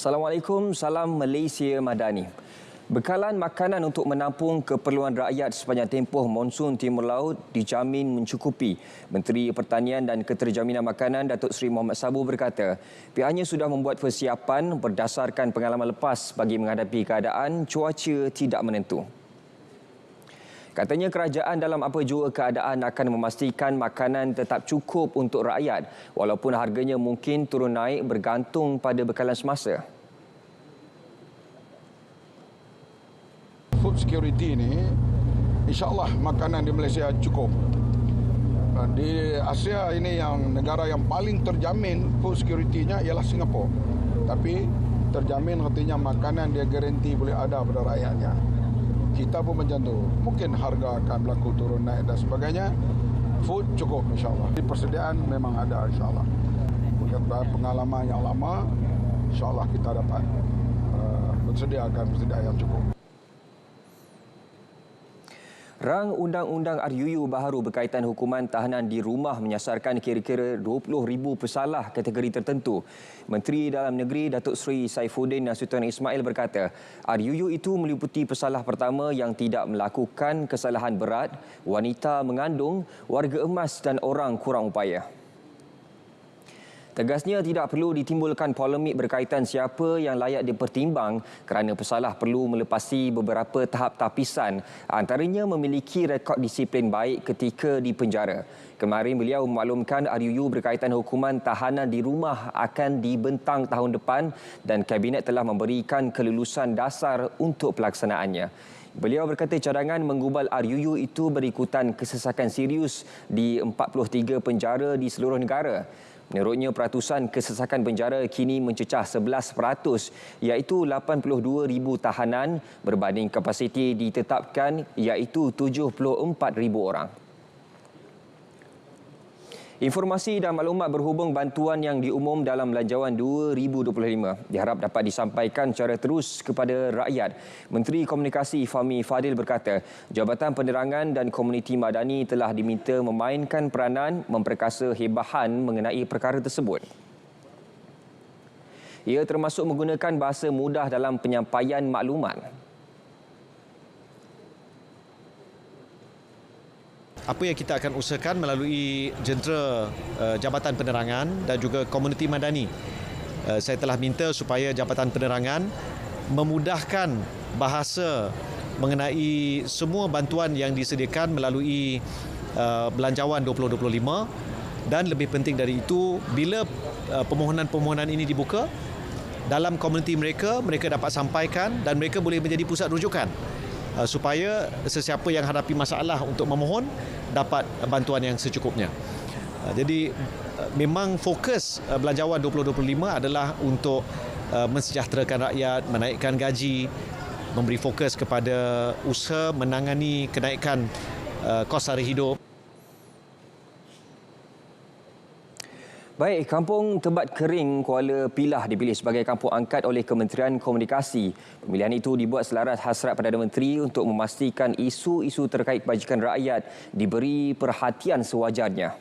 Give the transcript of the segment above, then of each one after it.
Assalamualaikum, salam Malaysia Madani. Bekalan makanan untuk menampung keperluan rakyat sepanjang tempoh monsun Timur Laut dijamin mencukupi. Menteri Pertanian dan Keterjaminan Makanan Datuk Seri Mohamad Sabu berkata, pihaknya sudah membuat persiapan berdasarkan pengalaman lepas bagi menghadapi keadaan cuaca tidak menentu. Katanya kerajaan dalam apa jua keadaan akan memastikan makanan tetap cukup untuk rakyat walaupun harganya mungkin turun naik bergantung pada bekalan semasa. Food security ini, insyaAllah makanan di Malaysia cukup. Di Asia ini yang negara yang paling terjamin food security-nya ialah Singapura. Tapi terjamin artinya makanan dia garanti boleh ada pada rakyatnya. Kita pun macam tu. Mungkin harga akan berlaku turun naik dan sebagainya. Food cukup insyaAllah. Persediaan memang ada insyaAllah. Berkaitan pengalaman yang lama, insyaAllah kita dapat persediaan yang cukup. Rang Undang-Undang RUU baharu berkaitan hukuman tahanan di rumah menyasarkan kira-kira 20,000 pesalah kategori tertentu. Menteri Dalam Negeri Datuk Seri Saifuddin Nasution Ismail berkata, RUU itu meliputi pesalah pertama yang tidak melakukan kesalahan berat, wanita mengandung, warga emas dan orang kurang upaya. Tegasnya tidak perlu ditimbulkan polemik berkaitan siapa yang layak dipertimbang kerana pesalah perlu melepasi beberapa tahap tapisan, antaranya memiliki rekod disiplin baik ketika di penjara. Kemarin beliau memaklumkan RUU berkaitan hukuman tahanan di rumah akan dibentang tahun depan dan Kabinet telah memberikan kelulusan dasar untuk pelaksanaannya. Beliau berkata cadangan menggubal RUU itu berikutan kesesakan serius di 43 penjara di seluruh negara. Menurutnya, peratusan kesesakan penjara kini mencecah 11%, iaitu 82,000 tahanan berbanding kapasiti ditetapkan iaitu 74,000 orang. Informasi dan maklumat berhubung bantuan yang diumum dalam Belanjawan 2025 diharap dapat disampaikan secara terus kepada rakyat. Menteri Komunikasi Fahmi Fadil berkata, Jabatan Penerangan dan Komuniti Madani telah diminta memainkan peranan memperkasa hebahan mengenai perkara tersebut. Ia termasuk menggunakan bahasa mudah dalam penyampaian maklumat. Apa yang kita akan usahakan melalui jentera Jabatan Penerangan dan juga Komuniti Madani. Saya telah minta supaya Jabatan Penerangan memudahkan bahasa mengenai semua bantuan yang disediakan melalui Belanjawan 2025 dan lebih penting dari itu, bila permohonan-permohonan ini dibuka, dalam komuniti mereka dapat sampaikan dan mereka boleh menjadi pusat rujukan supaya sesiapa yang hadapi masalah untuk memohon dapat bantuan yang secukupnya. Jadi memang fokus Belanjawan 2025 adalah untuk mensejahterakan rakyat, menaikkan gaji, memberi fokus kepada usaha menangani kenaikan kos sara hidup. Baik, Kampung Tebat Kering Kuala Pilah dipilih sebagai kampung angkat oleh Kementerian Komunikasi. Pemilihan itu dibuat selaras hasrat Perdana Menteri untuk memastikan isu-isu terkait kebajikan rakyat diberi perhatian sewajarnya.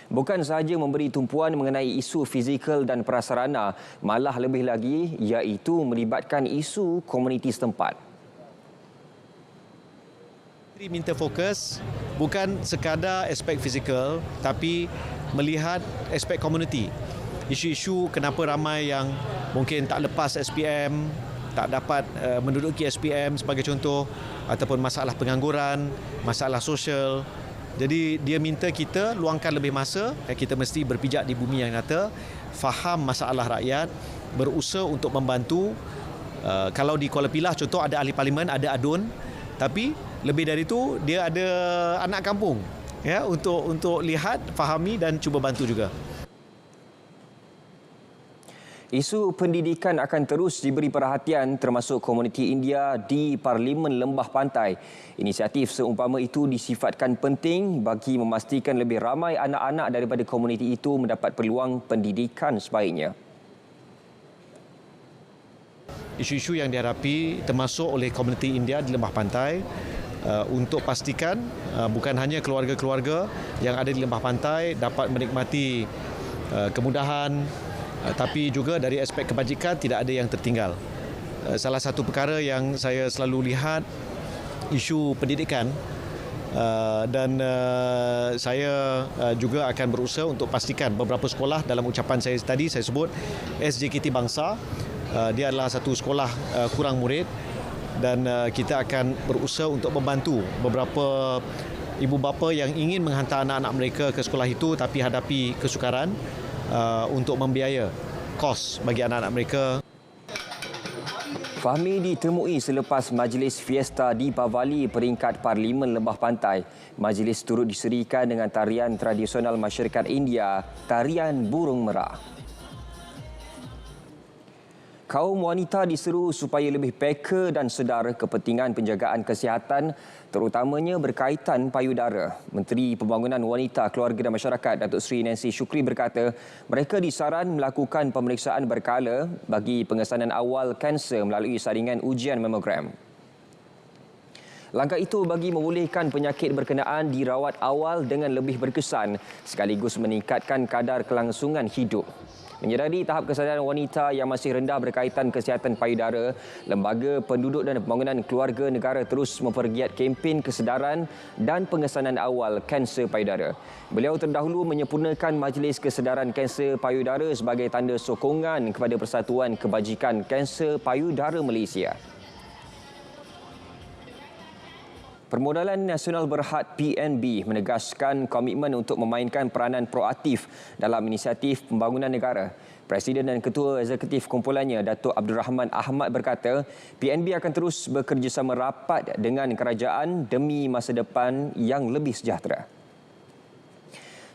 Bukan sahaja memberi tumpuan mengenai isu fizikal dan prasarana, malah lebih lagi iaitu melibatkan isu komuniti setempat. Minta fokus bukan sekadar aspek fizikal tapi melihat aspek komuniti. Isu-isu kenapa ramai yang mungkin tak lepas SPM, tak dapat menduduki SPM sebagai contoh, ataupun masalah pengangguran, masalah sosial. Jadi dia minta kita luangkan lebih masa, kita mesti berpijak di bumi yang nyata, faham masalah rakyat, berusaha untuk membantu. Kalau di Kuala Pilah contoh ada ahli parlimen, ada adun, tapi lebih dari itu dia ada anak kampung ya untuk lihat, fahami dan cuba bantu juga. Isu pendidikan akan terus diberi perhatian termasuk komuniti India di Parlimen Lembah Pantai. Inisiatif seumpama itu disifatkan penting bagi memastikan lebih ramai anak-anak daripada komuniti itu mendapat peluang pendidikan sebaiknya. Isu-isu yang dihadapi termasuk oleh komuniti India di Lembah Pantai untuk pastikan bukan hanya keluarga-keluarga yang ada di Lembah Pantai dapat menikmati kemudahan, Tapi juga dari aspek kebajikan tidak ada yang tertinggal. Salah satu perkara yang saya selalu lihat isu pendidikan, dan saya juga akan berusaha untuk pastikan beberapa sekolah, dalam ucapan saya tadi saya sebut SJKT Bangsa, dia adalah satu sekolah kurang murid, dan kita akan berusaha untuk membantu beberapa ibu bapa yang ingin menghantar anak-anak mereka ke sekolah itu tapi hadapi kesukaran untuk membiaya kos bagi anak-anak mereka. Fahmi ditemui selepas majlis fiesta di Bavali peringkat Parlimen Lembah Pantai. Majlis turut diserikan dengan tarian tradisional masyarakat India, Tarian Burung Merah. Kaum wanita diseru supaya lebih peka dan sedar kepentingan penjagaan kesihatan terutamanya berkaitan payudara. Menteri Pembangunan Wanita, Keluarga dan Masyarakat Datuk Seri Nancy Shukri berkata mereka disaran melakukan pemeriksaan berkala bagi pengesanan awal kanser melalui saringan ujian mamogram. Langkah itu bagi membolehkan penyakit berkenaan dirawat awal dengan lebih berkesan sekaligus meningkatkan kadar kelangsungan hidup. Menyedari tahap kesedaran wanita yang masih rendah berkaitan kesihatan payudara, Lembaga Penduduk dan Pembangunan Keluarga Negara terus mempergiat kempen kesedaran dan pengesanan awal kanser payudara. Beliau terdahulu menyempurnakan Majlis Kesedaran Kanser Payudara sebagai tanda sokongan kepada Persatuan Kebajikan Kanser Payudara Malaysia. Permodalan Nasional Berhad PNB menegaskan komitmen untuk memainkan peranan proaktif dalam inisiatif pembangunan negara. Presiden dan Ketua Eksekutif kumpulannya, Datuk Abdul Rahman Ahmad berkata, PNB akan terus bekerjasama rapat dengan kerajaan demi masa depan yang lebih sejahtera.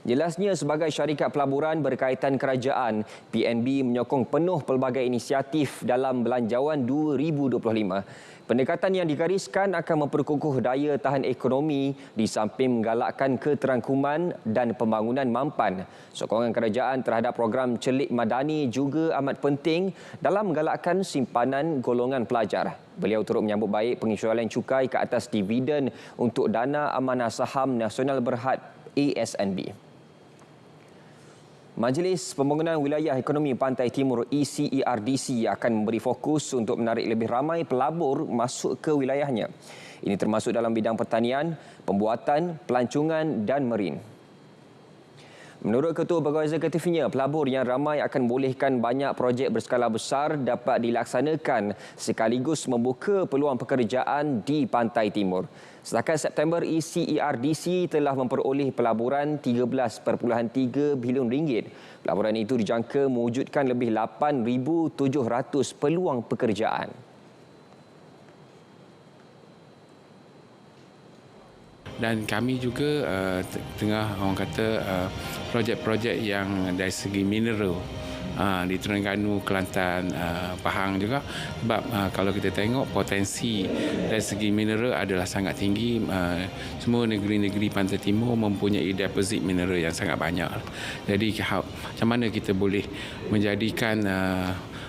Jelasnya sebagai syarikat pelaburan berkaitan kerajaan, PNB menyokong penuh pelbagai inisiatif dalam Belanjawan 2025. Pendekatan yang digariskan akan memperkukuh daya tahan ekonomi di samping menggalakkan keterangkuman dan pembangunan mampan. Sokongan kerajaan terhadap program celik madani juga amat penting dalam menggalakkan simpanan golongan pelajar. Beliau turut menyambut baik pengecualian cukai ke atas dividen untuk dana amanah saham Nasional Berhad ASNB. Majlis Pembangunan Wilayah Ekonomi Pantai Timur ECERDC akan memberi fokus untuk menarik lebih ramai pelabur masuk ke wilayahnya. Ini termasuk dalam bidang pertanian, pembuatan, pelancongan dan marin. Menurut Ketua Pegawai Eksekutifnya, pelabur yang ramai akan membolehkan banyak projek berskala besar dapat dilaksanakan sekaligus membuka peluang pekerjaan di Pantai Timur. Setakat September, ECERDC telah memperoleh pelaburan RM13.3 bilion. Pelaburan itu dijangka mewujudkan lebih 8,700 peluang pekerjaan. Dan kami juga tengah orang kata projek-projek yang dari segi mineral di Terengganu, Kelantan, Pahang juga, sebab kalau kita tengok potensi dari segi mineral adalah sangat tinggi. Semua negeri-negeri Pantai Timur mempunyai deposit mineral yang sangat banyak. Jadi macam mana kita boleh menjadikan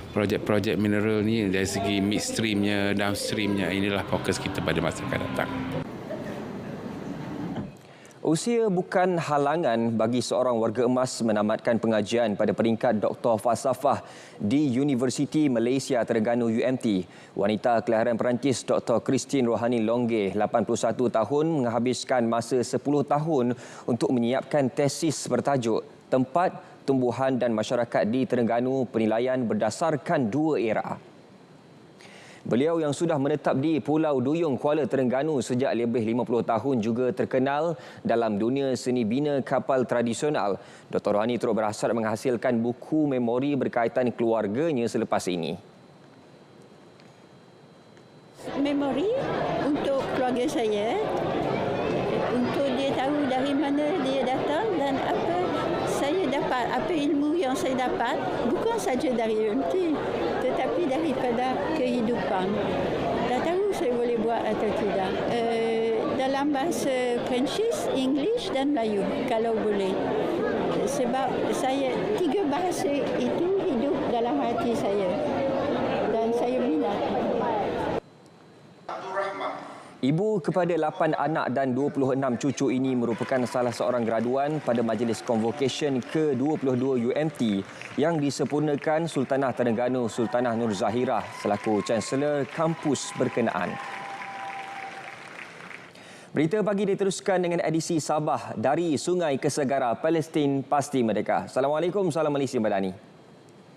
projek-projek mineral ni dari segi midstreamnya, downstreamnya, inilah fokus kita pada masa akan datang. Usia bukan halangan bagi seorang warga emas menamatkan pengajian pada peringkat Doktor Falsafah di Universiti Malaysia Terengganu UMT. Wanita kelahiran Perancis Dr. Christine Rohani Longge, 81 tahun, menghabiskan masa 10 tahun untuk menyiapkan tesis bertajuk Tempat Tumbuhan dan Masyarakat di Terengganu, penilaian berdasarkan 2 era. Beliau yang sudah menetap di Pulau Duyung, Kuala Terengganu sejak lebih 50 tahun juga terkenal dalam dunia seni bina kapal tradisional. Dr. Rohani turut berhasrat menghasilkan buku memori berkaitan keluarganya selepas ini. Memori untuk keluarga saya, untuk dia tahu dari mana dia datang dan apa saya dapat, apa ilmu yang saya dapat, bukan saja dari UMT, tetapi daripada kehidupan. Dah tahu saya boleh buat atau tidak. Dalam bahasa Perancis, English dan Melayu, kalau boleh. Sebab saya, 3 bahasa itu hidup dalam hati saya dan saya minat. Ibu kepada 8 anak dan 26 cucu ini merupakan salah seorang graduan pada Majlis Convocation ke-22 UMT yang disempurnakan Sultanah Terengganu Sultanah Nur Zahirah selaku Chancellor kampus berkenaan. Berita pagi diteruskan dengan edisi Sabah dari Sungai ke Segara, Palestin Pasti Merdeka. Assalamualaikum, salam Malaysia Madani.